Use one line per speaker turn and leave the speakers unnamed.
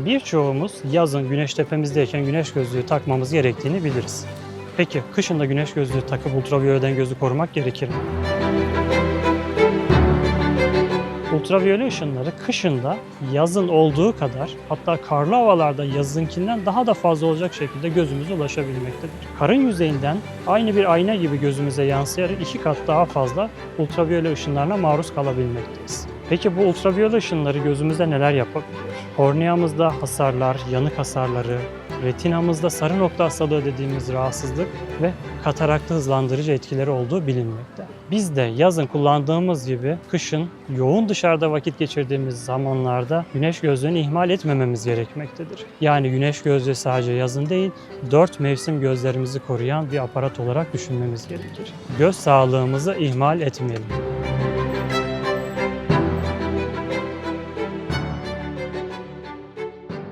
Birçoğumuz yazın güneş tepemizdeyken güneş gözlüğü takmamız gerektiğini biliriz. Peki kışın da güneş gözlüğü takıp ultraviyoleden gözü korumak gerekir mi? Ultraviyole ışınları kışın da yazın olduğu kadar, hatta karlı havalarda yazınkinden daha da fazla olacak şekilde gözümüze ulaşabilmektedir. Karın yüzeyinden aynı bir ayna gibi gözümüze yansıyarak 2 kat daha fazla ultraviyole ışınlarına maruz kalabilmekteyiz. Peki bu ultraviyole ışınları gözümüzde neler yapabilir? Korneamızda hasarlar, yanık hasarları, retinamızda sarı nokta hastalığı dediğimiz rahatsızlık ve kataraktı hızlandırıcı etkileri olduğu bilinmekte. Biz de yazın kullandığımız gibi kışın yoğun dışarıda vakit geçirdiğimiz zamanlarda güneş gözlüğünü ihmal etmememiz gerekmektedir. Yani güneş gözlüğü sadece yazın değil, 4 mevsim gözlerimizi koruyan bir aparat olarak düşünmemiz gerekir. Göz sağlığımızı ihmal etmeyelim.